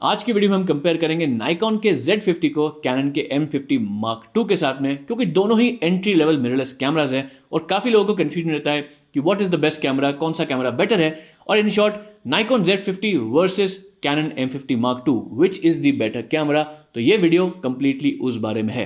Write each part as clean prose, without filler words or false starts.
आज की वीडियो में हम कंपेयर करेंगे नाइकॉन के Z50 को कैनन के M50 Mark II के साथ में, क्योंकि दोनों ही एंट्री लेवल मिररलेस कैमराज हैं और काफ़ी लोगों को कंफ्यूजन रहता है कि what is the best camera, कौन सा कैमरा बेटर है। और in short, Nikon Z50 versus Canon M50 Mark II, which is the better camera. तो ये वीडियो कंप्लीटली उस बारे में है।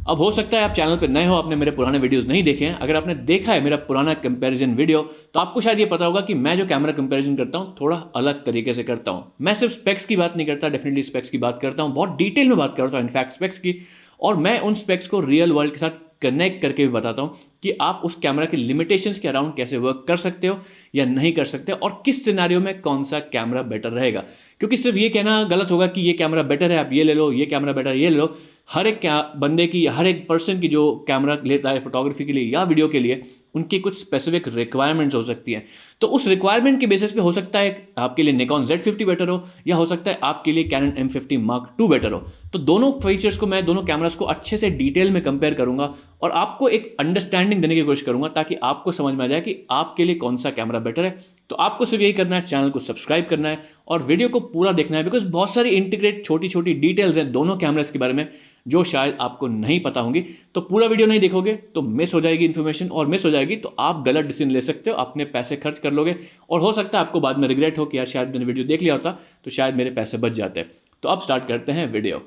अब हो सकता है आप चैनल पर नए हो, आपने मेरे पुराने वीडियोस नहीं देखे हैं। अगर आपने देखा है मेरा पुराना कंपैरिजन वीडियो तो आपको शायद ये पता होगा कि मैं जो कैमरा कंपैरिजन करता हूँ थोड़ा अलग तरीके से करता हूँ। मैं सिर्फ स्पेक्स की बात नहीं करता, डेफिनेटली स्पेक्स की बात करता हूँ, बहुत डिटेल में बात करता हूँ इनफैक्ट स्पेक्स की। और मैं उन स्पेक्स को रियल वर्ल्ड के साथ कनेक्ट करके भी बताता हूँ कि आप उस कैमरा की लिमिटेशंस के अराउंड कैसे वर्क कर सकते हो या नहीं कर सकते, और किस सिनेरियो में कौन सा कैमरा बेटर रहेगा। क्योंकि सिर्फ ये कहना गलत होगा कि ये कैमरा बेटर है आप ये ले लो, ये कैमरा बेटर ये ले लो। हर एक बंदे की, हर एक पर्सन की जो कैमरा लेता है फोटोग्राफी के लिए या वीडियो के लिए, उनकी कुछ स्पेसिफिक रिक्वायरमेंट्स हो सकती हैं। तो उस रिक्वायरमेंट के बेसिस पे हो सकता है आपके लिए निकॉन Z50 बेटर हो, या हो सकता है आपके लिए cannon M50 Mark II better हो। तो दोनों फीचर्स को मैं, दोनों कैमरास को अच्छे से डिटेल में कंपेयर करूंगा और आपको एक अंडरस्टैंडिंग देने की कोशिश करूंगा ताकि आपको समझ में आ जाए कि आपके लिए कौन सा कैमरा बेटर है। तो आपको सिर्फ यही करना है, चैनल को सब्सक्राइब करना है और वीडियो को पूरा देखना है, बिकॉज बहुत सारी इंटीग्रेट छोटी छोटी डिटेल्स हैं दोनों कैमरास के बारे में जो शायद आपको नहीं पता होंगी। तो पूरा वीडियो नहीं देखोगे तो मिस हो जाएगी इन्फॉर्मेशन, और मिस हो जाएगी तो आप गलत डिसीजन ले सकते हो, अपने पैसे खर्च कर लोगे और हो सकता है आपको बाद में रिग्रेट हो कि यार शायद मैंने वीडियो देख लिया होता तो शायद मेरे पैसे बच जाते। तो अब स्टार्ट करते हैं वीडियो।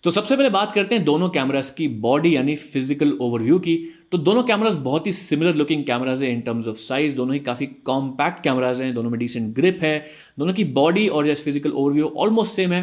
तो सबसे पहले बात करते हैं दोनों कैमरास की बॉडी यानी फिजिकल ओवरव्यू की। तो दोनों कैमरास बहुत ही सिमिलर लुकिंग कैमरास हैं इन टर्म्स ऑफ साइज, दोनों ही काफ़ी कॉम्पैक्ट कैमरास हैं, दोनों में डिसेंट ग्रिप है, दोनों की बॉडी और जैसे फिजिकल ओवरव्यू ऑलमोस्ट सेम है,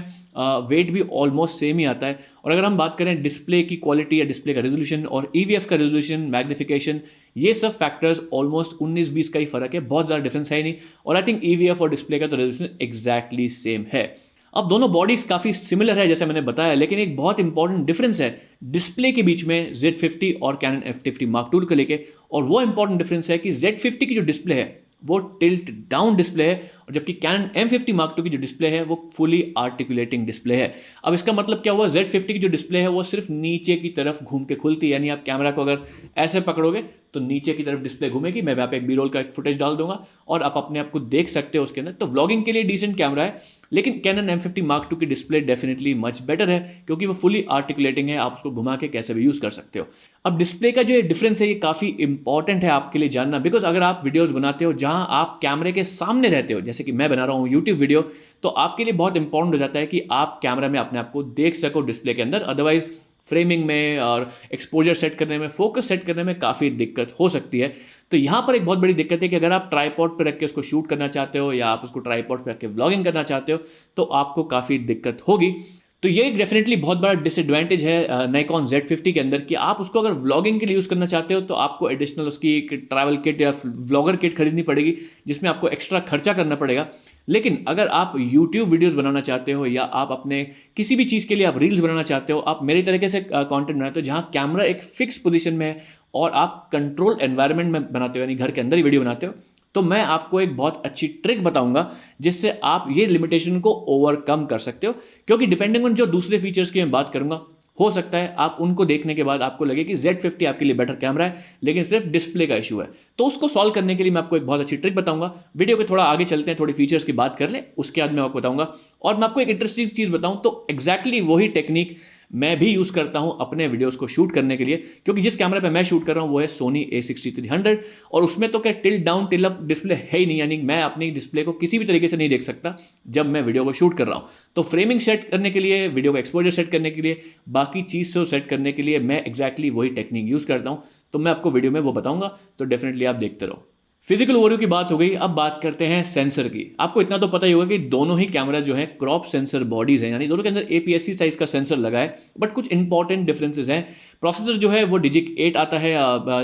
वेट भी ऑलमोस्ट सेम ही आता है। और अगर हम बात करें डिस्प्ले की क्वालिटी या डिस्प्ले का रेजोल्यूशन और EVF का रेजोल्यूशन, मैग्निफिकेशन, ये सब फैक्टर्स ऑलमोस्ट 19-20 का ही फर्क है, बहुत ज़्यादा डिफरेंस है ही नहीं। और आई थिंक EVF और डिस्प्ले का तो रेजोल्यूशन एग्जैक्टली सेम है। अब दोनों बॉडीज काफ़ी सिमिलर है जैसे मैंने बताया, लेकिन एक बहुत इंपॉर्टेंट डिफरेंस है डिस्प्ले के बीच में Z50 और कैनन M50 Mark II को लेके। और वो इंपॉर्टेंट डिफरेंस है कि Z50 की जो डिस्प्ले है वो टिल्ट डाउन डिस्प्ले है, और जबकि कैनन M50 Mark II की जो डिस्प्ले है वो फुली आर्टिकुलेटिंग डिस्प्ले है। अब इसका मतलब क्या हुआ, Z50 की जो डिस्प्ले है वो सिर्फ नीचे की तरफ घूम के खुलती है, यानी आप कैमरा को अगर ऐसे पकड़ोगे तो नीचे की तरफ डिस्प्ले घूमेगी। मैं वहाँ पे एक B-roll का एक फुटेज डाल दूंगा और आप अपने आप को देख सकते हो उसके अंदर। तो व्लॉगिंग के लिए डिसेंट कैमरा है, लेकिन कैनन M50 Mark II की डिस्प्ले डेफिनेटली मच बेटर है क्योंकि वो फुली आर्टिकुलेटिंग है, आप उसको घुमा के कैसे भी यूज़ कर सकते हो। अब डिस्प्ले का जो डिफरेंस है ये काफ़ी इंपॉर्टेंट है आपके लिए जानना, बिकॉज अगर आप वीडियोज़ बनाते हो जहाँ आप कैमरे के सामने रहते हो, जैसे कि मैं बना रहा हूँ यूट्यूब वीडियो, तो आपके लिए बहुत इंपॉर्टेंट हो जाता है कि आप कैमरा में अपने आप को देख सको डिस्प्ले के अंदर। अदरवाइज फ्रेमिंग में और एक्सपोजर सेट करने में, फोकस सेट करने में काफ़ी दिक्कत हो सकती है। तो यहाँ पर एक बहुत बड़ी दिक्कत है कि अगर आप ट्राइपॉड पर रख के उसको शूट करना चाहते हो या आप उसको ट्राइपॉड पर रख के व्लॉगिंग करना चाहते हो तो आपको काफ़ी दिक्कत होगी। तो ये डेफिनेटली बहुत बड़ा डिसएडवांटेज है नाइकॉन Z50 के अंदर कि आप उसको अगर व्लॉगिंग के लिए यूज़ करना चाहते हो तो आपको एडिशनल उसकी एक ट्रैवल किट या व्लॉगर किट खरीदनी पड़ेगी जिसमें आपको एक्स्ट्रा खर्चा करना पड़ेगा। लेकिन अगर आप यूट्यूब वीडियोस बनाना चाहते हो या आप अपने किसी भी चीज़ के लिए आप रील्स बनाना चाहते हो, आप मेरी तरीके से कंटेंट बनाते हो जहाँ कैमरा एक फिक्स पोजीशन में है और आप कंट्रोल एनवायरनमेंट में बनाते हो, यानी घर के अंदर ही वीडियो बनाते हो, तो मैं आपको एक बहुत अच्छी ट्रिक बताऊंगा जिससे आप ये लिमिटेशन को ओवरकम कर सकते हो। क्योंकि डिपेंडिंग ऑन जो दूसरे फीचर्स की मैं बात करूंगा, हो सकता है आप उनको देखने के बाद आपको लगे कि Z50 आपके लिए बेटर कैमरा है, लेकिन सिर्फ डिस्प्ले का इशू है। तो उसको सॉल्व करने के लिए मैं आपको एक बहुत अच्छी ट्रिक बताऊंगा। वीडियो के थोड़ा आगे चलते हैं, थोड़ी फीचर्स की बात कर ले, उसके बाद मैं आपको बताऊंगा। और मैं आपको एक इंटरेस्टिंग चीज़ बताऊं तो एग्जैक्टली वही टेक्निक मैं भी यूज़ करता हूं अपने वीडियोस को शूट करने के लिए, क्योंकि जिस कैमरा पे मैं शूट कर रहा हूं वो है सोनी A6300, और उसमें तो क्या tilt down till up display है ही नहीं, यानी मैं अपनी डिस्प्ले को किसी भी तरीके से नहीं देख सकता जब मैं वीडियो को शूट कर रहा हूं। तो फ्रेमिंग सेट करने के लिए, वीडियो का एक्सपोजर सेट करने के लिए, बाकी चीज़ से सेट करने के लिए मैं एग्जैक्टली वही टेक्निक यूज़ करता हूँ। तो मैं आपको वीडियो में वो बताऊंगा, तो डेफिनेटली आप देखते रहो। फिजिकल ओवरव्यू की बात हो गई, अब बात करते हैं सेंसर की। आपको इतना तो पता ही होगा कि दोनों ही कैमरा जो है क्रॉप सेंसर बॉडीज हैं, यानी दोनों के अंदर APS-C साइज का सेंसर लगा है, बट कुछ इंपॉर्टेंट डिफरेंसेस हैं। प्रोसेसर जो है वो डिजिक 8 आता है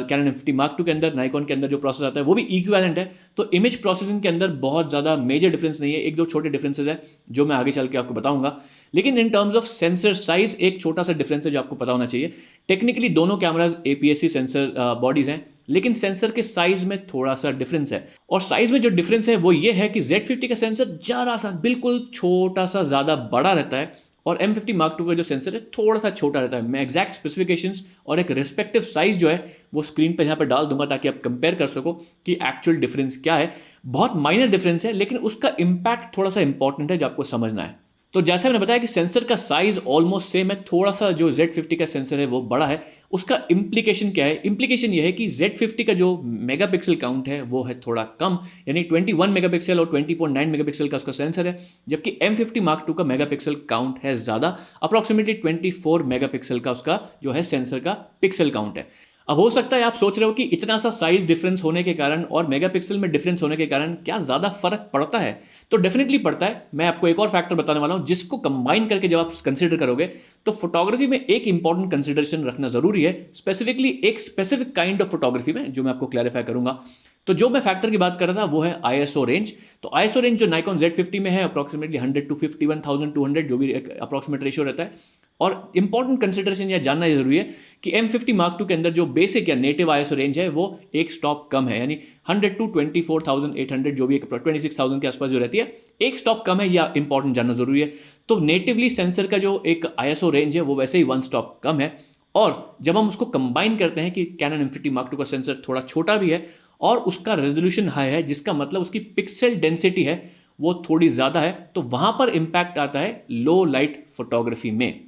कैनन M50 Mark II के अंदर, नाइकॉन के अंदर जो प्रोसेसर आता है वो भी इक्विवेलेंट है। तो इमेज प्रोसेसिंग के अंदर बहुत ज़्यादा मेजर डिफरेंस नहीं है, एक दो छोटे डिफरेंसेस हैं जो मैं आगे चल के आपको बताऊंगा। लेकिन in terms of sensor size एक छोटा सा डिफरेंस है जो आपको पता होना चाहिए। टेक्निकली दोनों कैमराज APS-C सेंसर बॉडीज हैं, लेकिन सेंसर के साइज में थोड़ा सा डिफरेंस है। और साइज में जो डिफरेंस है वो ये है कि Z50 का सेंसर जरा सा बिल्कुल छोटा सा ज़्यादा बड़ा रहता है, और M50 Mark II का जो सेंसर है थोड़ा सा छोटा रहता है। मैं एग्जैक्ट स्पेसिफिकेशंस और एक रिस्पेक्टिव साइज जो है वो स्क्रीन पर यहाँ पर डाल दूंगा ताकि आप कंपेयर कर सको कि एक्चुअल डिफरेंस क्या है। बहुत माइनर डिफरेंस है, लेकिन उसका इंपैक्ट थोड़ा सा इंपॉर्टेंट है जो आपको समझना है। तो जैसे मैंने बताया कि सेंसर का साइज ऑलमोस्ट सेम है, थोड़ा सा जो Z50 का सेंसर है वो बड़ा है। उसका इम्प्लीकेशन क्या है? इम्प्लीकेशन ये है कि Z50 का जो मेगापिक्सल काउंट है वो है थोड़ा कम, यानी 21 मेगापिक्सल और 20.9 मेगापिक्सल का उसका सेंसर है, जबकि M50 Mark II का मेगापिक्सल काउंट है ज़्यादा, अप्रॉक्सीमेटली 24 मेगापिक्सल का उसका जो है सेंसर का पिक्सल काउंट है। अब हो सकता है आप सोच रहे हो कि इतना सा साइज डिफरेंस होने के कारण और मेगापिक्सल में डिफरेंस होने के कारण क्या ज़्यादा फर्क पड़ता है? तो डेफिनेटली पड़ता है। मैं आपको एक और फैक्टर बताने वाला हूं जिसको कंबाइन करके जब आप कंसिडर करोगे तो फोटोग्राफी में एक इंपॉर्टेंट कंसिडरेशन रखना जरूरी है, स्पेसिफिकली एक स्पेसिफिक काइंड ऑफ फोटोग्राफी में, जो मैं आपको क्लैरिफाई करूंगा। तो जो मैं फैक्टर की बात कर रहा था वो है ISO रेंज। तो ISO रेंज जो Nikon Z50 में है अप्रॉक्सीमेटली 100 to 51,200, जो भी एक अप्रॉक्सीमेट रेशियो रहता है। और इंपॉर्टेंट कंसिडरेशन यह जानना जरूरी है कि M50 Mark II के अंदर जो बेसिक या नेटिव ISO रेंज है वो एक स्टॉप कम है, यानी 100 to 24,800, जो भी 26,000 के आसपास जो रहती है, एक स्टॉप कम है, या इंपॉर्टेंट जानना जरूरी है। तो नेटिवली सेंसर का जो एक ISO रेंज है वो वैसे ही 1 स्टॉप कम है। और जब हम उसको कंबाइन करते हैं कि Canon M50 Mark II का सेंसर थोड़ा छोटा भी है और उसका रेजोल्यूशन हाई है, जिसका मतलब उसकी पिक्सल डेंसिटी है वो थोड़ी ज़्यादा है, तो वहां पर इंपैक्ट आता है लो लाइट फोटोग्राफी में।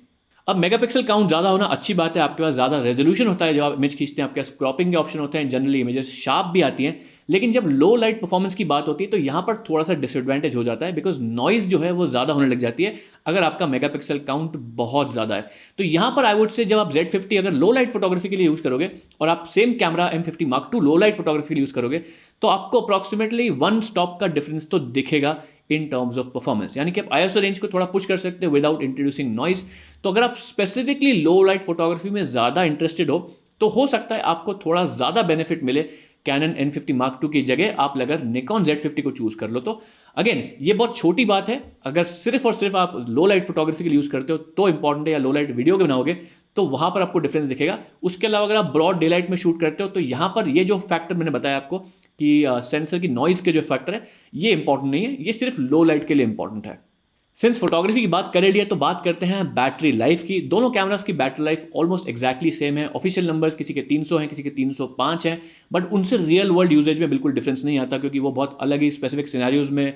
अब मेगापिक्सल काउंट ज़्यादा होना अच्छी बात है, आपके पास ज़्यादा रेजोल्यूशन होता है, जब आप इमेज खींचते हैं आपके पास क्रॉपिंग के ऑप्शन होते हैं, जनरली इमेजेस शार्प भी आती हैं। लेकिन जब लो लाइट परफॉर्मेंस की बात होती है तो यहाँ पर थोड़ा सा डिसएडवांटेज हो जाता है, बिकॉज नॉइज जो है वो ज़्यादा होने लग जाती है अगर आपका मेगापिक्सल काउंट बहुत ज़्यादा है। तो यहाँ पर आई वुड से जब आप Z50 अगर लो लाइट फोटोग्राफी के लिए यूज़ करोगे और आप same camera M50 Mark II लो लाइट फोटोग्राफी के लिए यूज़ करोगे, तो आपको अप्रॉक्सीमेटली 1 स्टॉप का डिफरेंस तो दिखेगा इन टर्म्स ऑफ परफॉर्मेंस, यानी कि आप ISO रेंज को थोड़ा पुश कर सकते हो विदाउट इंट्रोड्यूसिंग नॉइज। तो अगर आप स्पेसिफिकली लो लाइट फोटोग्राफी में ज़्यादा इंटरेस्टेड हो तो हो सकता है आपको थोड़ा ज़्यादा बेनिफिट मिले Canon M50 Mark II की जगह आप अगर Nikon Z50 को चूज कर लो। तो अगेन ये बहुत छोटी बात है, अगर सिर्फ और सिर्फ आप लो लाइट फोटोग्राफी के लिए यूज़ करते हो तो इंपॉर्टेंट है, या लो लाइट वीडियो के बनाओगे तो वहां पर आपको डिफरेंस दिखेगा। उसके अलावा अगर आप ब्रॉड डे लाइट में शूट करते हो तो यहां पर ये जो फैक्टर मैंने बताया आपको कि सेंसर की नॉइज के जो फैक्टर है ये इंपॉर्टेंट नहीं है, ये सिर्फ लो लाइट के लिए इंपॉर्टेंट है। सिंस फोटोग्राफी की बात कर लिया तो बात करते हैं बैटरी लाइफ की। दोनों कैमरास की battery life almost exactly same है। ऑफिशियल नंबर्स किसी के 300 हैं, किसी के 305 हैं, बट उनसे रियल वर्ल्ड यूजेज में बिल्कुल डिफरेंस नहीं आता, क्योंकि वो बहुत अलग ही स्पेसिफिक सिनेरियोज में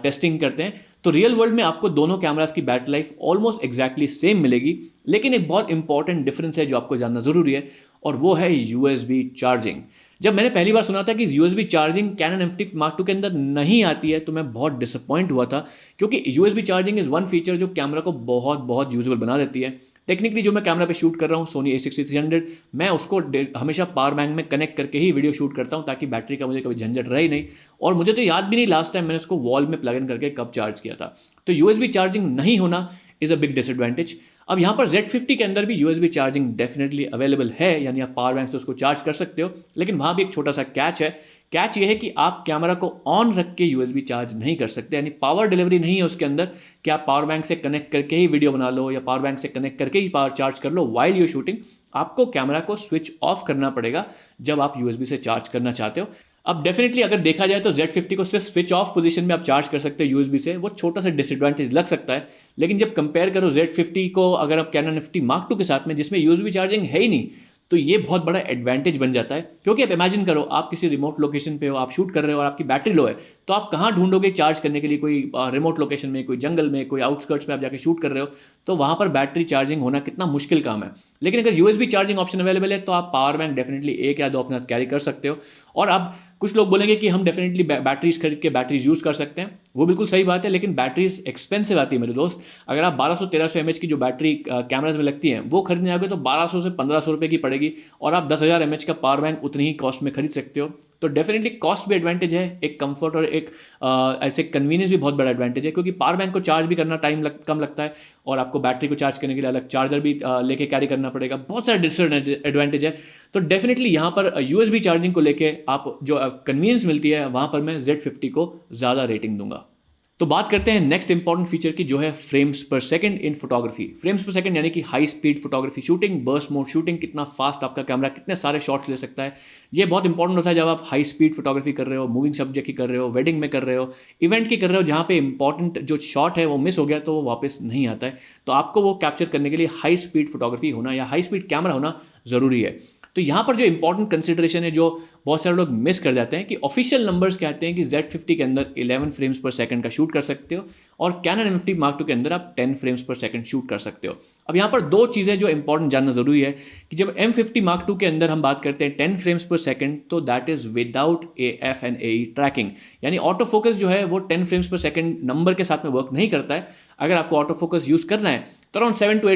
टेस्टिंग करते हैं। तो रियल वर्ल्ड में आपको दोनों कैमरास की battery life almost exactly same मिलेगी। लेकिन एक बहुत इंपॉर्टेंट डिफरेंस है जो आपको जानना जरूरी है, और वो है USB चार्जिंग। जब मैंने पहली बार सुना था कि USB charging Canon M50 Mark II के अंदर नहीं आती है तो मैं बहुत डिसअपॉइंट हुआ था, क्योंकि USB charging is one feature जो कैमरा को बहुत बहुत यूजेबल बना देती है। टेक्निकली जो मैं कैमरा पे शूट कर रहा हूँ Sony A6300, मैं उसको हमेशा पावर बैंक में कनेक्ट करके ही वीडियो शूट करता हूँ, ताकि बैटरी का मुझे कभी झंझट रहे ही नहीं। और मुझे तो याद भी नहीं लास्ट टाइम मैंने उसको वॉल में प्लग इन करके कब चार्ज किया था। तो USB चार्जिंग नहीं होना इज़ अ बिग डिसएडवांटेज। अब यहाँ पर Z50 के अंदर भी USB चार्जिंग डेफिनेटली अवेलेबल है, यानी आप पावर बैंक से उसको चार्ज कर सकते हो, लेकिन वहाँ भी एक छोटा सा कैच है। कैच ये है कि आप कैमरा को ऑन रख के USB चार्ज नहीं कर सकते, यानी पावर डिलीवरी नहीं है उसके अंदर कि आप पावर बैंक से कनेक्ट करके ही वीडियो बना लो या पावर बैंक से कनेक्ट करके ही पावर चार्ज कर लो वाइल यू शूटिंग। आपको कैमरा को स्विच ऑफ करना पड़ेगा जब आप USB से चार्ज करना चाहते हो। अब डेफिनेटली अगर देखा जाए तो Z50 को सिर्फ स्विच ऑफ पोजीशन में आप चार्ज कर सकते हो USB से, वो छोटा सा डिसएडवांटेज लग सकता है। लेकिन जब कंपेयर करो Z50 को अगर आप Canon M50 Mark II के साथ में, जिसमें USB चार्जिंग है ही नहीं, तो ये बहुत बड़ा एडवांटेज बन जाता है। क्योंकि अब इमेजिन करो आप किसी रिमोट लोकेशन पे हो, आप शूट कर रहे हो और आपकी बैटरी लो है, तो आप कहाँ ढूंढोगे चार्ज करने के लिए? कोई रिमोट लोकेशन में, कोई जंगल में, कोई आउटस्कर्ट्स में आप जाके शूट कर रहे हो, तो वहाँ पर बैटरी चार्जिंग होना कितना मुश्किल काम है। लेकिन अगर USB चार्जिंग ऑप्शन अवेलेबल है तो आप पावर बैंक डेफिनेटली 1 या 2 अपने साथ कैरी कर सकते हो। और अब कुछ लोग बोलेंगे कि हम डेफिनेटली बैटरीज खरीद के बैटरीज यूज़ कर सकते हैं, वो बिल्कुल सही बात है, लेकिन बैटरीज एक्सपेंसिव आती है मेरे दोस्त। अगर आप 1200-1300 mAh की जो बैटरी कैमराज में लगती हैं वो खरीदने आओगे तो 1200 से 1500 रुपये की पड़ेगी, और आप 10,000 mAh का पावर बैंक उतनी ही कॉस्ट में खरीद सकते हो। तो डेफिनेटली कॉस्ट भी एडवांटेज है, एक कंफर्ट और एक ऐसे कन्वीनियंस भी बहुत बड़ा एडवांटेज है, क्योंकि पावर बैंक को चार्ज भी करना टाइम कम लगता है, और आपको बैटरी को चार्ज करने के लिए अलग चार्जर भी लेके कैरी करना पड़ेगा। बहुत सारे डिसएडवांटेज है। तो डेफिनेटली यहाँ पर USB चार्जिंग को लेके आप जो कन्वीनियंस मिलती है वहाँ पर मैं Z50 को ज़्यादा रेटिंग दूंगा। तो बात करते हैं नेक्स्ट इंपॉर्टेंट फीचर की, जो है frames per second in photography. Frames per second यानी कि high speed photography shooting, burst mode shooting, कितना फास्ट आपका कैमरा कितने सारे शॉट्स ले सकता है। ये बहुत इंपॉर्टेंट होता है जब आप हाई स्पीड फोटोग्राफी कर रहे हो, मूविंग सब्जेक्ट की कर रहे हो, वेडिंग में कर रहे हो, इवेंट की कर रहे हो, जहाँ पे इंपॉर्टेंट जो शॉट है वो मिस हो गया तो वो वापस नहीं आता है। तो आपको वो कैप्चर करने के लिए हाई स्पीड फोटोग्राफी होना या हाई स्पीड कैमरा होना ज़रूरी है। तो यहाँ पर जो इंपॉर्टेंट कंसिडरेशन है जो बहुत सारे लोग मिस कर जाते हैं कि ऑफिशियल नंबर्स कहते हैं कि Z50 के अंदर 11 फ्रेम्स पर सेकंड का शूट कर सकते हो और कैनन M50 Mark II के अंदर आप 10 फ्रेम्स पर सेकंड शूट कर सकते हो। अब यहाँ पर दो चीज़ें जो इंपॉर्टेंट जानना जरूरी है कि जब M50 Mark II के अंदर हम बात करते हैं 10 फ्रेम्स पर सेकंड, तो that is without AF and AE tracking, यानी ऑटो फोकस जो है वो 10 फ्रेम्स पर सेकंड नंबर के साथ में वर्क नहीं करता है। अगर आपको ऑटो फोकस यूज करना है तो around 7 to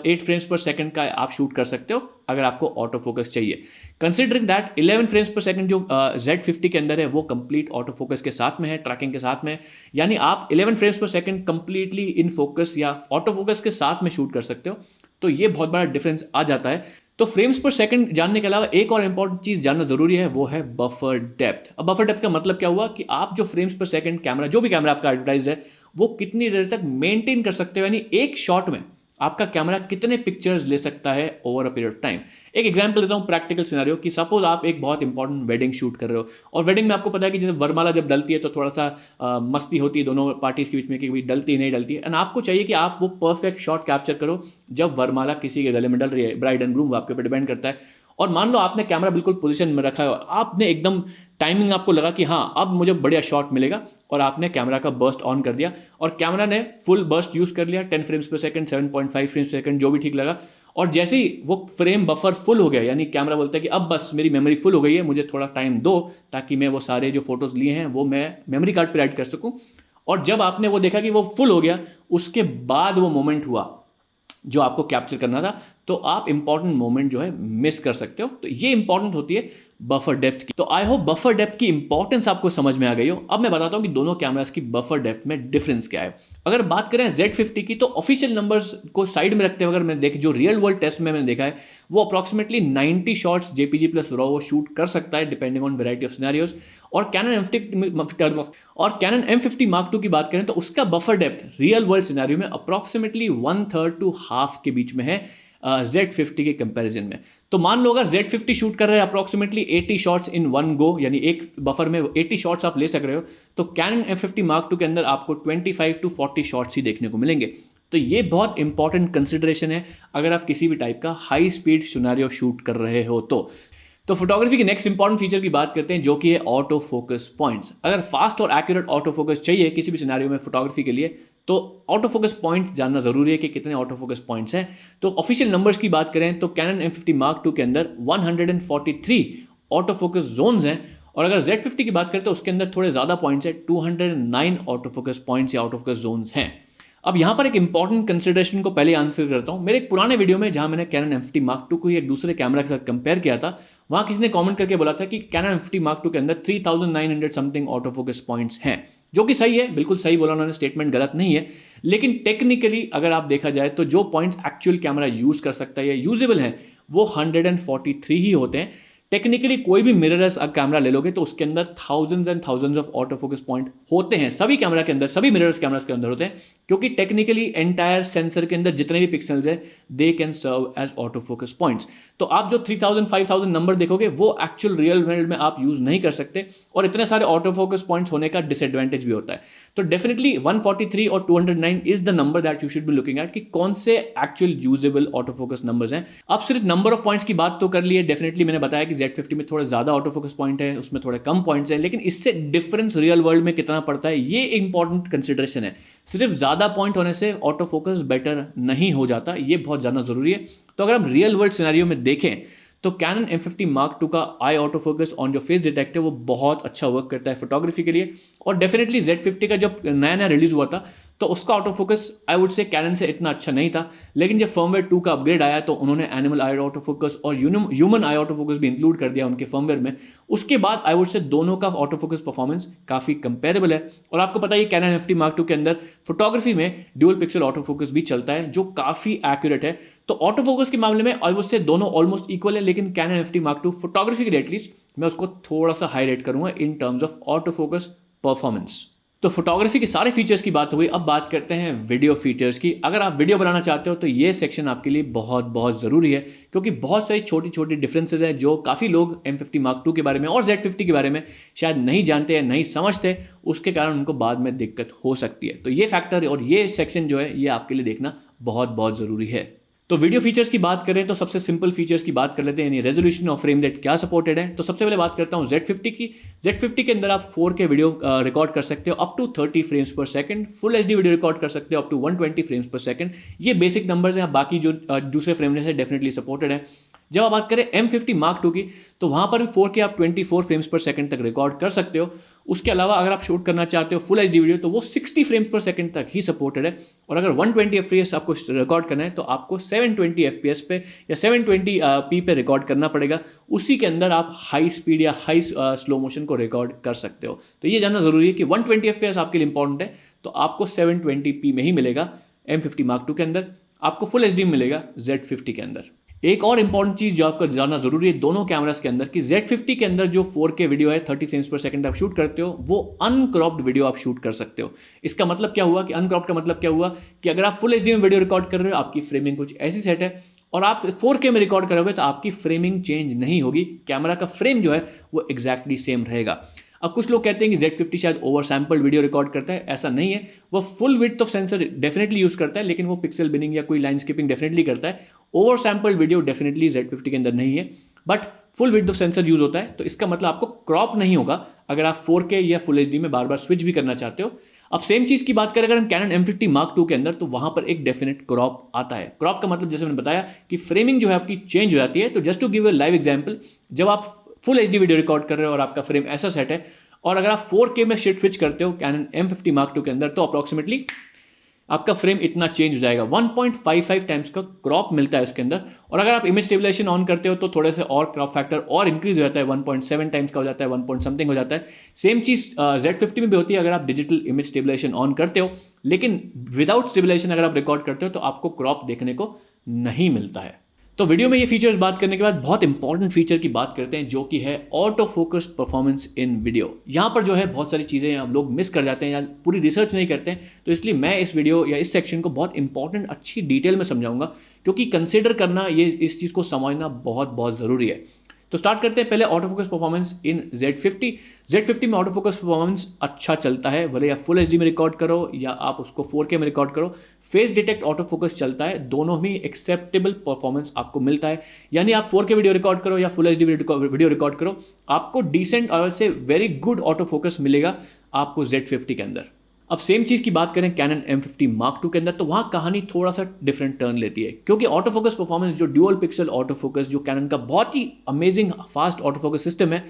8 frames per second का आप शूट कर सकते हो अगर आपको ऑटो फोकस चाहिए। Considering that 11 frames per second जो Z50 के अंदर है वो कंप्लीट ऑटो फोकस के साथ में है, ट्रैकिंग के साथ में, यानी आप 11 frames per second completely in focus या ऑटो फोकस के साथ में शूट कर सकते हो। तो ये बहुत बड़ा डिफरेंस आ जाता है। तो फ्रेम्स पर सेकंड जानने के अलावा एक और इंपॉर्टेंट चीज जानना जरूरी है, वो है बफर डेप्थ। अब बफर डेप्थ का मतलब क्या हुआ कि आप जो फ्रेम्स पर सेकंड कैमरा, जो भी कैमरा आपका एडवर्टाइज है, वो कितनी देर तक मेंटेन कर सकते हो, यानी एक शॉट में आपका कैमरा कितने पिक्चर्स ले सकता है over a period of time. एक एग्जांपल देता हूं प्रैक्टिकल सिनेरियो कि सपोज आप एक बहुत इंपॉर्टेंट वेडिंग शूट कर रहे हो और वेडिंग में आपको पता है कि जैसे वरमाला जब डलती है तो थोड़ा सा मस्ती होती है दोनों पार्टीज के बीच में कि भाई डलती है नहीं डलती है, एंड आपको चाहिए कि आप वो परफेक्ट शॉट कैप्चर करो जब वरमाला किसी के गले में डल रही है, ब्राइड एंड ग्रूम, आपके ऊपर डिपेंड करता है। और मान लो आपने कैमरा बिल्कुल पोजीशन में रखा है और आपने एकदम टाइमिंग आपको लगा कि हाँ अब मुझे बढ़िया शॉट मिलेगा, और आपने कैमरा का बर्स्ट ऑन कर दिया और कैमरा ने फुल बर्स्ट यूज कर लिया, 10 frames per second, 7.5 frames per second, जो भी ठीक लगा। और जैसे ही वो फ्रेम बफर फुल हो गया, यानी कैमरा बोलता है कि अब बस मेरी मेमोरी फुल हो गई है, मुझे थोड़ा टाइम दो ताकि मैं वो सारे जो फोटोज लिए हैं वो मैं मेमोरी कार्ड पर ऐड कर सकूं। और जब आपने वो देखा कि वो फुल हो गया, उसके बाद वो मोमेंट हुआ जो आपको कैप्चर करना था, तो आप इंपॉर्टेंट मोमेंट जो है मिस कर सकते हो। तो ये इंपॉर्टेंट होती है बफर डेप्थ की। तो आई होप बफर डेप्थ की इंपॉर्टेंस आपको समझ में आ गई हो। अब मैं बताता हूं कि दोनों कैमरास की बफर डेप्थ में डिफरेंस क्या है। अगर बात करें Z50 की, तो ऑफिशियल नंबर्स को साइड में रखते हुए अगर मैं देख जो रियल वर्ल्ड टेस्ट में मैंने देखा है, वो approximately 90 shots JPG plus RAW वो शूट कर सकता है depending on variety of scenarios. और कैनन M50 Mark II की बात करें तो उसका buffer depth real world scenario में अप्रॉक्सिमेटली 1/3 to half के बीच में है Z50 के कंपैरिजन में। तो मान लो अगर Z50 शूट कर रहे हैं approximately 80 shots in one go, यानी एक बफर में 80 शॉट्स आप ले सक रहे हो, तो कैनन M50 Mark II के अंदर आपको 25 to 40 शॉट्स ही देखने को मिलेंगे। तो ये बहुत इंपॉर्टेंट कंसिडरेशन है अगर आप किसी भी टाइप का हाई स्पीड सिनेरियो शूट कर रहे हो। तो फोटोग्राफी के नेक्स्ट इंपॉर्टेंट फीचर की बात करते हैं जो कि है ऑटो फोकस पॉइंट्स। अगर फास्ट और एक्यूरेट ऑटो फोकस चाहिए किसी भी सिनेरियो में फोटोग्राफी के लिए, तो ऑटो फोकस पॉइंट्स जानना जरूरी है कि कितने ऑटो फोकस पॉइंट्स हैं। तो ऑफिशियल नंबर्स की बात करें तो कैनन M50 Mark II के अंदर 143 ऑटो फोकस जोन्स हैं, और अगर Z50 की बात करें तो उसके अंदर थोड़े ज्यादा पॉइंट्स हैं, 209 ऑटो फोकस पॉइंट्स या ऑटो फोकस जोन्स हैं। अब यहां पर एक इंपॉर्टेंट कंसिडरेशन को पहले आंसर करता हूं। मेरे एक पुराने वीडियो में जहां मैंने कैनन M50 Mark II को एक दूसरे कैमरा के साथ कंपेयर किया था, वहां किसी ने कमेंट करके बोला था कि कैनन M50 Mark II के अंदर 3900 समथिंग ऑटो फोकस पॉइंट्स हैं, जो कि सही है, बिल्कुल सही बोला उन्होंने, स्टेटमेंट गलत नहीं है। लेकिन टेक्निकली अगर आप देखा जाए तो जो पॉइंट्स एक्चुअल कैमरा यूज कर सकता है या यूजेबल है वो 143 ही होते हैं। टेक्निकली कोई भी मिररलेस कैमरा ले लोगे तो उसके अंदर thousands and thousands of auto focus point होते हैं, सभी कैमरा के अंदर, सभी मिररलेस कैमरास के अंदर होते हैं, क्योंकि टेक्निकली एंटायर सेंसर के अंदर जितने भी पिक्सल्स है they can serve as auto focus points. तो आप जो 3000 5000 नंबर देखोगे वो एक्चुअल रियल वर्ल्ड में आप यूज नहीं कर सकते, और इतने सारे ऑटो फोकस पॉइंट्स होने का डिसएडवांटेज भी होता है। तो डेफिनेटली 143 और 209 is the number that you should be looking at कि कौन से actual usable auto focus numbers हैं। आप सिर्फ नंबर ऑफ पॉइंट्स की बात तो कर लिए, डेफिनेटली मैंने बताया कि Z50 में थोड़े ज्यादा ऑटो फोकस पॉइंट है, उसमें थोड़े कम पॉइंट्स हैं, लेकिन इससे डिफरेंस रियल वर्ल्ड में कितना पड़ता है ये इंपॉर्टेंट कंसिडरेशन है। सिर्फ ज्यादा पॉइंट होने से ऑटो फोकस बेटर नहीं हो जाता, ये बहुत जानना जरूरी है। तो अगर हम रियल वर्ल्ड सिनेरियो में देखें तो कैनन M50 Mark II का आई ऑटो फोकस ऑन जो फेस डिटेक्ट है वो बहुत अच्छा वर्क करता है फोटोग्राफी के लिए। और डेफिनेटली Z50 का जब नया नया रिलीज हुआ था तो उसका auto focus I would say Canon से इतना अच्छा नहीं था, लेकिन जब फर्मवेयर 2 का अपग्रेड आया तो उन्होंने एनिमल आई ऑटो फोकस और ह्यूमन आई ऑटो फोकस भी इंक्लूड कर दिया उनके फर्मवेयर में। उसके बाद आई वुड से दोनों का ऑटो फोकस परफॉर्मेंस काफी कंपेरेबल है। और आपको पता है कैनन M50 Mark II के अंदर फोटोग्राफी में ड्यूल पिक्सल ऑटो फोकस भी चलता है जो काफी एक्यूरेट है। तो ऑटो फोकस के मामले में आई वुड से दोनों ऑलमोस्ट इक्वल है, लेकिन cannon M50 Mark II photography के लिए एटलीस्ट मैं उसको थोड़ा सा हाई रेट करूंगा in terms of auto focus performance. तो फोटोग्राफी के सारे फीचर्स की बात हुई, अब बात करते हैं वीडियो फीचर्स की। अगर आप वीडियो बनाना चाहते हो तो ये सेक्शन आपके लिए बहुत बहुत ज़रूरी है, क्योंकि बहुत सारी छोटी छोटी डिफरेंसेस हैं जो काफ़ी लोग M50 Mark II के बारे में और Z50 के बारे में शायद नहीं जानते हैं, नहीं समझते, उसके कारण उनको बाद में दिक्कत हो सकती है। तो ये फैक्टर और ये सेक्शन जो है ये आपके लिए देखना बहुत बहुत ज़रूरी है। तो वीडियो फीचर्स की बात करें तो सबसे सिंपल फीचर्स की बात कर लेते हैं, यानी रेजोल्यूशन और फ्रेम रेट क्या सपोर्टेड है। तो सबसे पहले बात करता हूं Z50 की। Z50 के अंदर आप 4K वीडियो रिकॉर्ड कर सकते हो up to 30 frames per second, full HD video record कर सकते हो up to 120 frames per second. ये बेसिक नंबर्स हैं, बाकी जो दूसरे फ्रेम रेट है डेफिनेटली सपोर्टेड है। जब आप बात करें M50 Mark II की, तो वहां पर भी 4K आप 24 फ्रेम्स पर सेकंड तक रिकॉर्ड कर सकते हो। उसके अलावा अगर आप शूट करना चाहते हो फुल HD वीडियो तो वो 60 फ्रेम्स पर सेकंड तक ही सपोर्टेड है। और अगर 120 FPS आपको रिकॉर्ड करना है तो आपको 720 FPS पे या 720p पे रिकॉर्ड करना पड़ेगा। उसी के अंदर आप हाई स्पीड या हाई स्लो मोशन को रिकॉर्ड कर सकते हो। तो ये जानना जरूरी है कि 120 FPS आपके लिए इंपॉर्टेंट है तो आपको 720p में ही मिलेगा M50 Mark II के अंदर, आपको फुल HD में मिलेगा Z50 के अंदर। एक और इंपॉर्टेंट चीज जो आपको जानना जरूरी है दोनों कैमरास के अंदर कि Z50 के अंदर जो 4K वीडियो है 30 फ्रेम्स पर सेकंड आप शूट करते हो वो अनक्रॉप्ड वीडियो आप शूट कर सकते हो। इसका मतलब क्या हुआ कि अनक्रॉप्ड का मतलब क्या हुआ कि अगर आप फुल HD में वीडियो रिकॉर्ड कर रहे हो आपकी फ्रेमिंग कुछ ऐसी सेट है और आप 4K में रिकॉर्ड करोगे तो आपकी फ्रेमिंग चेंज नहीं होगी, कैमरा का फ्रेम जो है वो एग्जैक्टली सेम रहेगा। अब कुछ लोग कहते हैं कि Z50 शायद ओवर सैंपल्ड वीडियो रिकॉर्ड करता है, ऐसा नहीं है। वो full width of sensor definitely use करता है लेकिन वो पिक्सल बिनिंग या कोई लाइन स्किपिंग डेफिनेटली करता है। Over sampled video definitely Z50 के अंदर नहीं है, but full width of sensor use होता है। तो इसका मतलब आपको क्रॉप नहीं होगा अगर आप 4K या फुल HD में बार बार स्विच भी करना चाहते हो। अब सेम चीज की बात करें अगर हम Canon M50 Mark II के अंदर तो वहां पर एक डेफिनेट क्रॉप आता है। क्रॉप का मतलब जैसे मैंने बताया कि फ्रेमिंग जो है आपकी चेंज हो जाती है। तो just to give a live example, जब आप फुल HD वीडियो रिकॉर्ड कर रहे हो और आपका फ्रेम ऐसा सेट है और अगर आप 4K में स्विच करते हो Canon M50 Mark II के अंदर तो अप्रॉक्सीमेटली आपका फ्रेम इतना चेंज हो जाएगा, 1.55 टाइम्स का क्रॉप मिलता है उसके अंदर। और अगर आप इमेज स्टेबलाइजेशन ऑन करते हो तो थोड़े से और क्रॉप फैक्टर और इंक्रीज हो जाता है, 1.7 टाइम्स का हो जाता है, 1 पॉइंट समथिंग हो जाता है। सेम चीज Z50 में भी होती है अगर आप डिजिटल इमेज स्टेबलाइजेशन ऑन करते हो, लेकिन विदाउट स्टेबलाइजेशन अगर आप रिकॉर्ड करते हो तो आपको क्रॉप देखने को नहीं मिलता है। तो वीडियो में ये फीचर्स बात करने के बाद बहुत इंपॉर्टेंट फीचर की बात करते हैं जो कि है auto focus performance in video. यहाँ पर जो है बहुत सारी चीज़ें आप लोग मिस कर जाते हैं या पूरी रिसर्च नहीं करते हैं, तो इसलिए मैं इस वीडियो या इस सेक्शन को बहुत इंपॉर्टेंट अच्छी डिटेल में समझाऊंगा क्योंकि कंसिडर करना ये इस चीज़ को समझना बहुत बहुत ज़रूरी है। तो स्टार्ट करते हैं पहले auto focus performance in Z50 में ऑटो फोकस परफॉर्मेंस अच्छा चलता है, भले आप फुल HD में रिकॉर्ड करो या आप उसको 4K में रिकॉर्ड करो, फेस डिटेक्ट ऑटो फोकस चलता है, दोनों ही एक्सेप्टेबल परफॉर्मेंस आपको मिलता है। यानी आप 4K वीडियो रिकॉर्ड करो या फुल HD वीडियो रिकॉर्ड करो, आपको डिसेंट और से वेरी गुड ऑटो फोकस मिलेगा आपको Z50 के अंदर। अब सेम चीज की बात करें Canon M50 Mark II के अंदर तो वहां कहानी थोड़ा सा डिफरेंट टर्न लेती है क्योंकि ऑटो फोकस परफॉर्मेंस जो ड्यूअल पिक्सल ऑटो फोकस जो Canon का बहुत ही amazing fast auto focus system है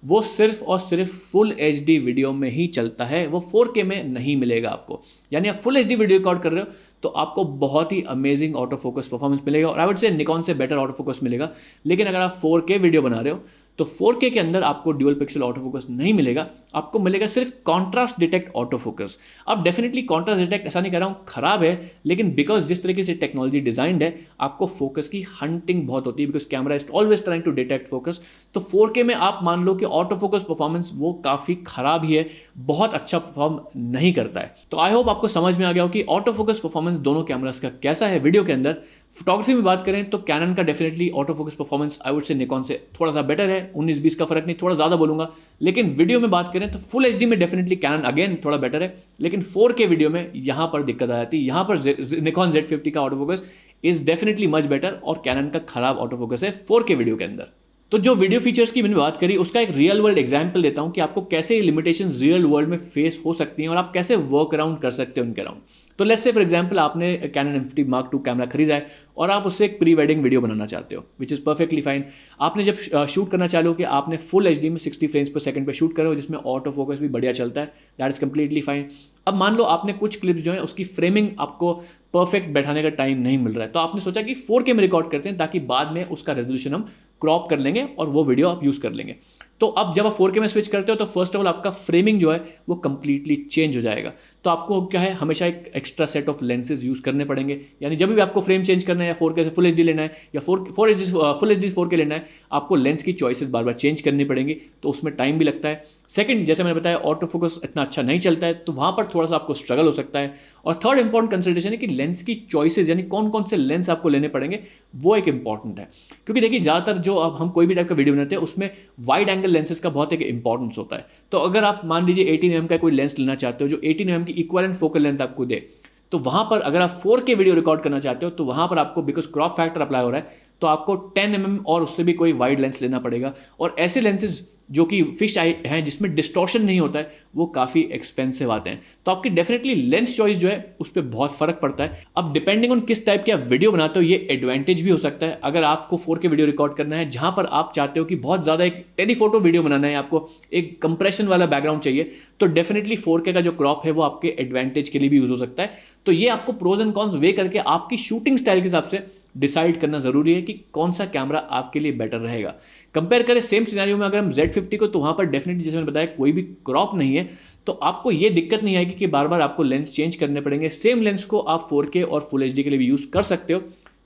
वो सिर्फ और सिर्फ फुल HD वीडियो में ही चलता है, वो 4K में नहीं मिलेगा आपको। यानी आप फुल HD वीडियो रिकॉर्ड कर रहे हो तो आपको बहुत ही अमेजिंग ऑटो फोकस परफॉर्मेंस मिलेगा और आई वुड से निकॉन से बेटर ऑटो फोकस मिलेगा। लेकिन अगर आप 4K वीडियो बना रहे हो तो 4K के अंदर आपको ड्यूअल पिक्सल ऑटो फोकस नहीं मिलेगा, आपको मिलेगा सिर्फ कॉन्ट्रास्ट डिटेक्ट ऑटो फोकस। अब डेफिनेटली कॉन्ट्रास्ट डिटेक्ट ऐसा नहीं कह रहा हूँ खराब है, लेकिन बिकॉज जिस तरीके से टेक्नोलॉजी डिजाइंड है आपको फोकस की हंटिंग बहुत होती है because camera is always trying to detect focus. तो 4K में आप मान लो कि ऑटो फोकस परफॉर्मेंस वो काफी खराब ही है, बहुत अच्छा परफॉर्म नहीं करता है। तो आई होप आपको समझ में आ गया हो कि ऑटो फोकस परफॉर्मेंस दोनों कैमरास का कैसा है वीडियो के अंदर। फोटोग्राफी में बात करें तो कैनन का definitely auto focus performance I would से निकॉन से थोड़ा सा बेटर है, 19-20 का फर्क नहीं, थोड़ा ज्यादा बोलूंगा। लेकिन वीडियो में बात करें तो फुल HD में डेफिनेटली कैनन अगेन थोड़ा बेटर है, लेकिन 4K वीडियो में यहां पर दिक्कत आ जाती है। यहां पर निकॉन Z50 का auto focus is definitely much better और कैनन का खराब ऑटो फोकस है 4K वीडियो के अंदर। तो जो वीडियो फीचर्स की मैंने बात करी उसका एक रियल वर्ल्ड एग्जांपल देता हूं कि आपको कैसे लिमिटेशंस रियल वर्ल्ड में फेस हो सकती हैं और आप कैसे वर्क अराउंड कर सकते हैं उनके अराउंड। तो लेट्स से फॉर एग्जांपल आपने Canon M50 Mark II camera खरीदा है और आप उससे एक प्री वेडिंग वीडियो बनाना चाहते हो विच इज़ परफेक्टली फाइन। आपने जब शूट करना चालू किया आपने फुल HD में 60 फ्रेम्स पर सेकंड पे शूट करो जिसमें ऑटो फोकस भी बढ़िया चलता है, दैट इज कंप्लीटली फाइन। अब मान लो आपने कुछ क्लिप्स जो है उसकी फ्रेमिंग आपको परफेक्ट बैठाने का टाइम नहीं मिल रहा है, तो आपने सोचा कि 4K में रिकॉर्ड करते हैं ताकि बाद में उसका रेजोल्यूशन हम क्रॉप कर लेंगे और वो वीडियो आप यूज़ कर लेंगे। तो अब जब आप 4K में स्विच करते हो तो फर्स्ट ऑफ ऑल आपका फ्रेमिंग जो है वो कंप्लीटली चेंज हो जाएगा। तो आपको क्या है हमेशा एक extra set of lenses use करने पड़ेंगे, यानी जब भी आपको फ्रेम चेंज करना है या 4K से फुल HD लेना है या फुल HD 4K लेना है, आपको लेंस की चॉइसेस बार बार चेंज करनी पड़ेंगी, तो उसमें टाइम भी लगता है। सेकंड, जैसे मैंने बताया ऑटो फोकस इतना अच्छा नहीं चलता है, तो वहाँ पर थोड़ा सा आपको स्ट्रगल हो सकता है। और थर्ड इंपॉर्टेंट कंसिडरेशन है कि लेंस की चॉइसेस यानी कौन कौन से लेंस आपको लेने पड़ेंगे वो एक इंपॉर्टेंट है, क्योंकि देखिए ज़्यादातर जो अब हम कोई भी टाइप का वीडियो बनाते हैं उसमें वाइड एंगल लेंसेज का बहुत एक इंपॉर्टेंस होता है। तो अगर आप मान लीजिए 18mm का कोई लेंस लेना चाहते हो जो 18mm की इक्वलेंट फोकल लेंथ आपको दे, तो वहाँ पर अगर आप 4K वीडियो रिकॉर्ड करना चाहते हो तो वहाँ पर आपको बिकॉज क्रॉप फैक्टर अप्लाई हो रहा है तो आपको 10 mm और उससे भी कोई वाइड लेंस लेना पड़ेगा। और ऐसे लेंसेज जो कि फिश आई हैं जिसमें डिस्टॉर्शन नहीं होता है वो काफ़ी एक्सपेंसिव आते हैं। तो आपकी डेफिनेटली लेंस चॉइस जो है उस पर बहुत फर्क पड़ता है। अब डिपेंडिंग ऑन किस टाइप की आप वीडियो बनाते हो ये एडवांटेज भी हो सकता है। अगर आपको 4K वीडियो रिकॉर्ड करना है जहां पर आप चाहते हो कि बहुत ज़्यादा एक टेलीफोटो वीडियो बनाना है, आपको एक कंप्रेशन वाला बैकग्राउंड चाहिए, तो डेफिनेटली 4K का जो क्रॉप है वो आपके एडवांटेज के लिए भी यूज हो सकता है। तो ये आपको प्रोज एंड कॉन्स वे करके आपकी शूटिंग स्टाइल के हिसाब से डिसाइड करना जरूरी है कि कौन सा कैमरा आपके लिए बेटर रहेगा। कंपेयर करें सेम सिनेरियो में अगर हम Z50 को, तो वहां पर डेफिनेटली जैसे मैंने बताया कोई भी क्रॉप नहीं है, तो आपको ये दिक्कत नहीं आएगी कि बार बार आपको लेंस चेंज करने पड़ेंगे। सेम लेंस को आप 4K और फुल HD के लिए भी यूज कर सकते हो।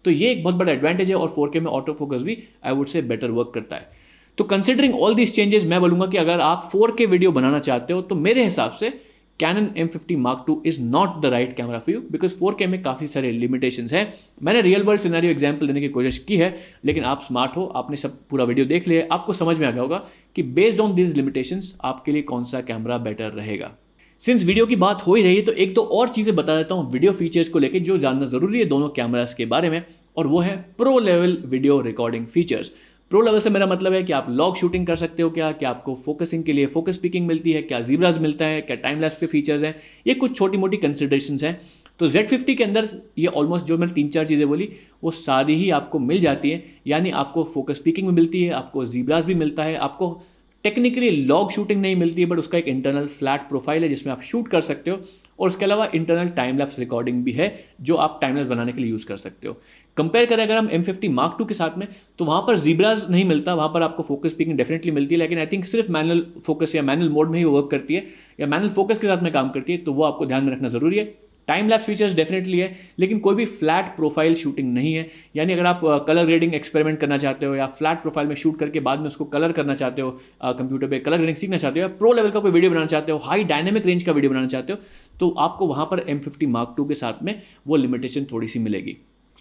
तो ये एक बहुत बड़ा एडवांटेज है और 4K में ऑटो फोकस भी आई वुड से बेटर वर्क करता है। तो कंसिडरिंग ऑल दीज चेंजेस मैं बोलूंगा कि अगर आप 4K वीडियो बनाना चाहते हो तो मेरे हिसाब से Canon M50 Mark II is not the right camera for you because 4K में काफ़ी सारे लिमिटेशंस हैं। मैंने रियल वर्ल्ड सिनेरियो एग्जांपल देने की कोशिश की है, लेकिन आप स्मार्ट हो, आपने सब पूरा वीडियो देख लिया, आपको समझ में आ गया होगा कि बेस्ड ऑन दीज लिमिटेशंस आपके लिए कौन सा कैमरा बेटर रहेगा। सिंस वीडियो की बात हो ही रही है तो एक दो और चीज़ें बता देता हूँ वीडियो फीचर्स को लेकर जो जानना ज़रूरी है दोनों कैमरास के बारे में, और वो है pro level video recording features. Pro level से मेरा मतलब है कि आप लॉग शूटिंग कर सकते हो क्या आपको फोकसिंग के लिए फोकस पिकिंग मिलती है, क्या ज़ीब्रास मिलता है, क्या टाइम लैप्स पे फीचर्स हैं, ये कुछ छोटी मोटी कंसिडरेशंस हैं। तो Z50 के अंदर ये ऑलमोस्ट जो मैंने 3-4 चीज़ें बोली वो सारी ही आपको मिल जाती है। यानी आपको फोकस पिकिंग भी मिलती है, आपको ज़ीब्रास भी मिलता है, आपको टेक्निकली लॉग शूटिंग नहीं मिलती है बट उसका एक इंटरनल फ्लैट प्रोफाइल है जिसमें आप शूट कर सकते हो, और उसके अलावा इंटरनल टाइम लैप्स रिकॉर्डिंग भी है जो आप टाइम लैप्स बनाने के लिए यूज़ कर सकते हो। कंपेयर करें अगर हम M50 Mark II के साथ में, तो वहाँ पर ज़ीब्रास नहीं मिलता, वहाँ पर आपको फोकस पिकिंग डेफिनेटली मिलती है, लेकिन आई थिंक सिर्फ मैनुअल फोकस या मैनुअल मोड में ही वर्क करती है या मैनुअल फोकस के साथ में काम करती है, तो वो आपको ध्यान में रखना ज़रूरी है। टाइम लैप्स फीचर्स डेफिनेटली है, लेकिन कोई भी फ्लैट प्रोफाइल शूटिंग नहीं है। यानी अगर आप कलर ग्रेडिंग एक्सपेरिमेंट करना चाहते हो या फ्लैट प्रोफाइल में शूट करके बाद में उसको कलर करना चाहते हो, कंप्यूटर पे कलर ग्रेडिंग सीखना चाहते हो, या प्रो लेवल का कोई वीडियो बनाना चाहते हो, हाई डायनेमिक रेंज का वीडियो बनाना चाहते हो, तो आपको वहाँ पर M50 Mark II के साथ में वो लिमिटेशन थोड़ी सी मिलेगी।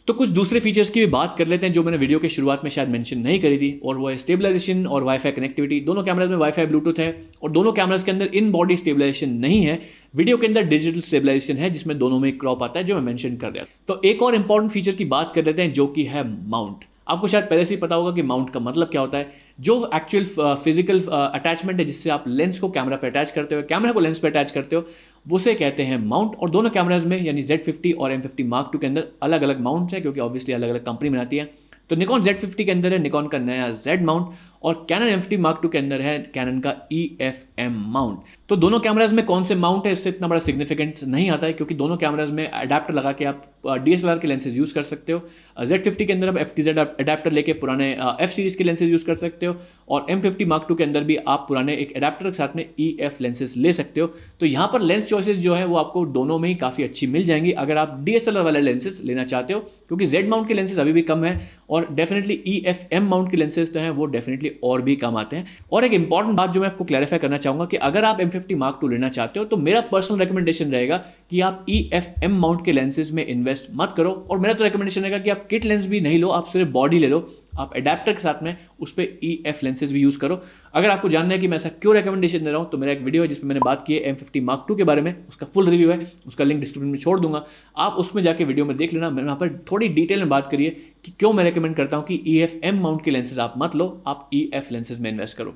तो कुछ दूसरे फीचर्स की भी बात कर लेते हैं जो मैंने वीडियो के शुरुआत में शायद मेंशन नहीं करी थी, और वो है स्टेबलाइजेशन और वाईफाई कनेक्टिविटी। दोनों कैमराज में वाईफाई ब्लूटूथ है और दोनों कैमराज के अंदर इन बॉडी स्टेबलाइजेशन नहीं है। वीडियो के अंदर डिजिटल स्टेबलाइजेशन है जिसमें दोनों में क्रॉप आता है जो मैं मेंशन कर रहा था। तो एक और इंपॉर्टेंट फीचर की बात कर लेते हैं जो कि है माउंट। आपको शायद पहले से ही पता होगा कि माउंट का मतलब क्या होता है। जो एक्चुअल फिजिकल अटैचमेंट है जिससे आप लेंस को कैमरा पे अटैच करते हो, कैमरा को लेंस पे अटैच करते हो, उसे कहते हैं माउंट। और दोनों कैमराज में यानी Z50 और M50 Mark II के अंदर अलग अलग माउंट्स हैं क्योंकि ऑब्वियसली अलग अलग कंपनी बनाती है। तो निकॉन Z50 के अंदर है निकॉन का नया Z माउंट, और कैनन M50 Mark II के अंदर है कैनन का EFM माउंट। तो दोनों कैमराज में कौन से माउंट है इससे इतना बड़ा सिग्निफिकेंस नहीं आता है क्योंकि दोनों कैमराज में अडेप्टर लगा के आप DSLR के लेंसेज यूज़ कर सकते हो। Z50 के अंदर आप FTZ अडेप्टर लेके पुराने F सीरीज़ के लेंसेज यूज़ कर सकते हो, और M50 Mark II के अंदर भी आप पुराने एक अडेप्टर के साथ में EF लेंसेज ले सकते हो। तो यहाँ पर लेंस चॉइसेस जो है वो आपको दोनों में ही काफ़ी अच्छी मिल जाएंगी अगर आप DSLR वाले लेंसेज लेना चाहते हो, क्योंकि Z माउंट के लेंसेज अभी भी कम है और डेफिनेटली EFM माउंट के लेंसेज तो हैं वो डेफिनेटली और भी कम आते हैं। और एक इंपॉर्टेंट बात जो मैं आपको क्लैरिफाई करना चाहूँगा कि अगर आप M50 Mark II लेना चाहते हो तो मेरा पर्सनल रिकमेंडेशन रहेगा कि आप EFM माउंट के लेंसेज में इन्वेस्ट मत करो, और मेरा तो रिकमेंडेशन रहेगा कि आप किट लेंस भी नहीं लो, आप सिर्फ बॉडी ले लो, आप अडेप्टर के साथ में उस पर EF लेंसेज भी यूज़ करो। अगर आपको जानना है कि मैं ऐसा क्यों रिकमेंडेशन दे रहा हूँ तो मेरा एक वीडियो है जिसमें मैंने बात की है M50 Mark II के बारे में, उसका फुल रिव्यू है, उसका लिंक डिस्क्रिप्शन में छोड़ दूंगा, आप उसमें जाके वीडियो में देख लेना। मैंने वहाँ पर थोड़ी डिटेल में बात करी है कि क्यों मैं रिकमेंड करता हूँ कि EFM माउंट के लेंसेज आप मत लो, आप EF लेंसेज में इन्वेस्ट करो।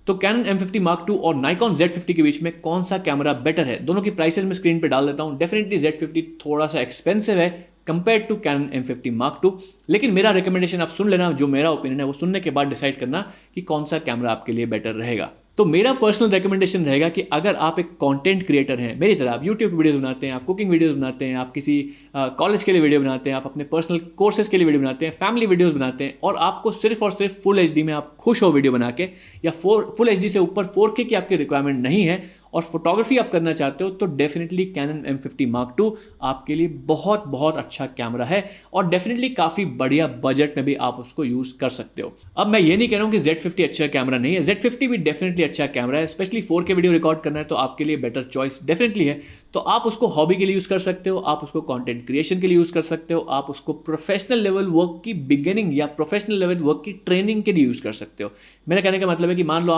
तो Canon M50 Mark II और Nikon Z50 के बीच में कौन सा कैमरा बेटर है, दोनों की प्राइसेस मैं स्क्रीन पे डाल देता हूँ। डेफिनेटली Z50 थोड़ा सा एक्सपेंसिव है compare to Canon M50 Mark II, लेकिन मेरा रिकमेंडेशन आप सुन लेना, जो मेरा ओपिनियन है वो सुनने के बाद डिसाइड करना कि कौन सा कैमरा आपके लिए बेटर रहेगा। तो मेरा पर्सनल रिकमेंडेशन रहेगा कि अगर आप एक कंटेंट क्रिएटर हैं मेरी तरह, आप यूट्यूब वीडियोस बनाते हैं, आप कुकिंग वीडियोस बनाते हैं, आप किसी कॉलेज के लिए वीडियो बनाते हैं, आप अपने पर्सनल कोर्सेज के लिए वीडियो बनाते हैं, फैमिली वीडियोस बनाते हैं, और आपको सिर्फ और सिर्फ फुल HD में आप खुश हो वीडियो बना के, या फुल HD से ऊपर 4K की आपकी रिक्वायरमेंट नहीं है और फोटोग्राफी आप करना चाहते हो, तो definitely Canon M50 Mark II आपके लिए बहुत बहुत अच्छा कैमरा है और डेफिनेटली काफ़ी बढ़िया बजट में भी आप उसको यूज़ कर सकते हो। अब मैं ये नहीं कह रहा हूँ कि Z50 अच्छा कैमरा नहीं है, Z50 भी डेफिनेटली अच्छा कैमरा है, स्पेशली 4K वीडियो रिकॉर्ड करना है तो आपके लिए बेटर चॉइस डेफिनेटली है। तो आप उसको हॉबी के लिए यूज़ कर सकते हो, आप उसको कंटेंट क्रिएशन के लिए यूज़ कर सकते हो, आप उसको प्रोफेशनल लेवल वर्क की बिगिनिंग या प्रोफेशनल लेवल वर्क की ट्रेनिंग के लिए यूज़ कर सकते हो। मेरा कहने का मतलब है कि मान लो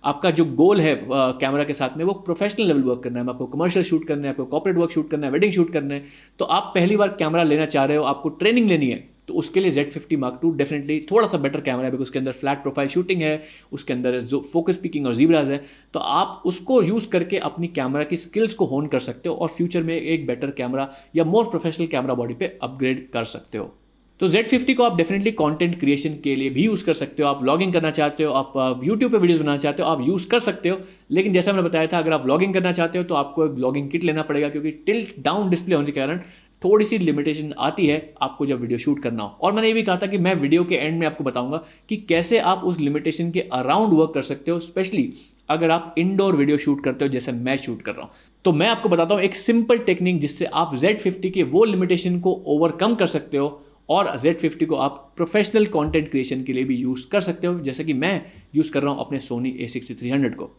आपका जो गोल है कैमरा के साथ में आपने वो प्रोफेशनल लेवल वर्क करना है, आपको कमर्शियल शूट करना है, आपको कॉर्पोरेट वर्क शूट करना है, वेडिंग शूट करना है, तो आप पहली बार कैमरा लेना चाह रहे हो, आपको ट्रेनिंग लेनी है, तो उसके लिए Z50 Mark II डेफिनेटली थोड़ा सा बेटर कैमरा है, बिकॉज उसके अंदर फ्लैट प्रोफाइल शूटिंग है, उसके अंदर जो फोकस पिकिंग और ज़ीब्राज है, तो आप उसको यूज़ करके अपनी कैमरा की स्किल्स को होन कर सकते हो और फ्यूचर में एक बेटर कैमरा या मोर प्रोफेशनल कैमरा बॉडी पे अपग्रेड कर सकते हो। तो Z50 को आप डेफिनेटली कंटेंट क्रिएशन के लिए भी यूज़ कर सकते हो। आप व्लॉगिंग करना चाहते हो, आप यूट्यूब पे वीडियोस बनाना चाहते हो, आप यूज़ कर सकते हो। लेकिन जैसा मैंने बताया था, अगर आप व्लॉगिंग करना चाहते हो तो आपको एक व्लॉगिंग किट लेना पड़ेगा, क्योंकि टिल्ट डाउन डिस्प्ले होने के कारण थोड़ी सी लिमिटेशन आती है आपको जब वीडियो शूट करना हो। और मैंने ये भी कहा था कि मैं वीडियो के एंड में आपको बताऊंगा कि कैसे आप उस लिमिटेशन के अराउंड वर्क कर सकते हो, स्पेशली अगर आप इंडोर वीडियो शूट करते हो जैसे मैं शूट कर रहा हूँ। तो मैं आपको बताता हूँ एक सिंपल टेक्निक जिससे आप Z50 के वो लिमिटेशन को ओवरकम कर सकते हो और Z50 को आप प्रोफेशनल कंटेंट क्रिएशन के लिए भी यूज़ कर सकते हो, जैसे कि मैं यूज़ कर रहा हूँ अपने Sony A6300 को।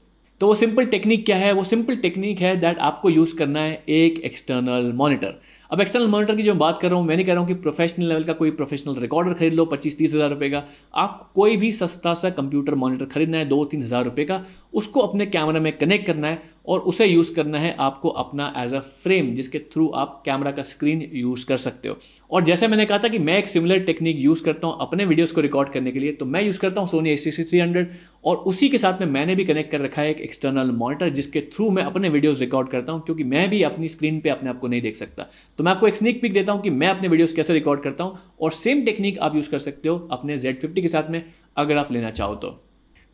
तो वो सिंपल टेक्निक क्या है? वो सिंपल टेक्निक है दैट आपको यूज़ करना है एक एक्सटर्नल मॉनिटर। अब एक्सटर्नल मॉनिटर की जो बात कर रहा हूँ, मैं नहीं कह रहा हूँ कि प्रोफेशनल लेवल का कोई प्रोफेशनल रिकॉर्डर खरीद लो 25-30 हज़ार रुपये का। आपको कोई भी सस्ता सा कंप्यूटर मॉनिटर खरीदना है 2-3 हज़ार रुपये का, उसको अपने कैमरा में कनेक्ट करना है और उसे यूज़ करना है आपको अपना एज अ फ्रेम, जिसके थ्रू आप कैमरा का स्क्रीन यूज़ कर सकते हो। और जैसे मैंने कहा था कि मैं एक सिमिलर टेक्निक यूज़ करता हूँ अपने वीडियोज़ को रिकॉर्ड करने के लिए, तो मैं यूज़ करता हूँ Sony A6300 और उसी के साथ में मैंने भी कनेक्ट कर रखा है एक एक्सटर्नल मॉनिटर, जिसके थ्रू मैं अपने वीडियोज़ रिकॉर्ड करता हूँ, क्योंकि मैं भी अपनी स्क्रीन पर अपने आप को नहीं देख सकता। तो मैं आपको एक स्नीक पिक देता हूं कि मैं अपने वीडियोस कैसे रिकॉर्ड करता हूं, और सेम टेक्निक आप यूज कर सकते हो अपने Z50 के साथ में अगर आप लेना चाहो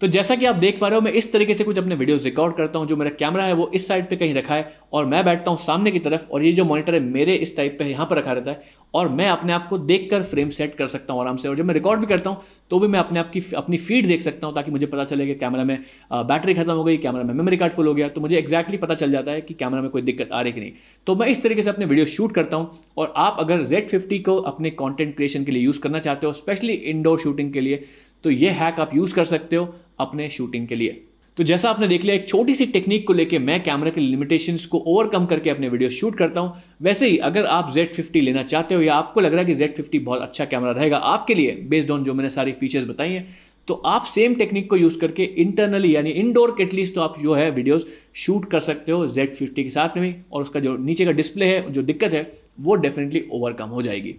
तो जैसा कि आप देख पा रहे हो, मैं इस तरीके से कुछ अपने वीडियोस रिकॉर्ड करता हूं। जो मेरा कैमरा है वो इस साइड पे कहीं रखा है और मैं बैठता हूं सामने की तरफ, और ये जो मॉनिटर है मेरे इस टाइप पे यहां पर रखा रहता है, और मैं अपने आप को देखकर फ्रेम सेट कर सकता हूं आराम से। और जब मैं रिकॉर्ड भी करता हूं तो भी मैं अपने आप की अपनी फीड देख सकता हूं, ताकि मुझे पता चले कि कैमरा में बैटरी खत्म हो गई, कैमरा में मेमोरी कार्ड फुल हो गया, तो मुझे एक्जैक्टली पता चल जाता है कि कैमरा में कोई दिक्कत आ रही कि नहीं। तो मैं इस तरीके से अपने वीडियो शूट करता हूं। और आप अगर Z50 को अपने कॉन्टेंट क्रिएशन के लिए यूज़ करना चाहते हो, स्पेशली इंडोर शूटिंग के लिए, तो ये हैक आप यूज़ कर सकते हो अपने शूटिंग के लिए। तो जैसा आपने देख लिया, एक छोटी सी टेक्निक को लेके मैं कैमरा के लिमिटेशंस को ओवरकम करके अपने वीडियो शूट करता हूं। वैसे ही अगर आप Z50 लेना चाहते हो या आपको लग रहा है कि Z50 बहुत अच्छा कैमरा रहेगा आपके लिए बेस्ड ऑन जो मैंने सारी फीचर्स बताई हैं, तो आप सेम टेक्निक को यूज़ करके इंटरनली यानी इंडोर के एटलीस्ट तो आप जो है वीडियोस शूट कर सकते हो Z50 के साथ में भी, और उसका जो नीचे का डिस्प्ले है, जो दिक्कत है, वो डेफिनेटली ओवरकम हो जाएगी।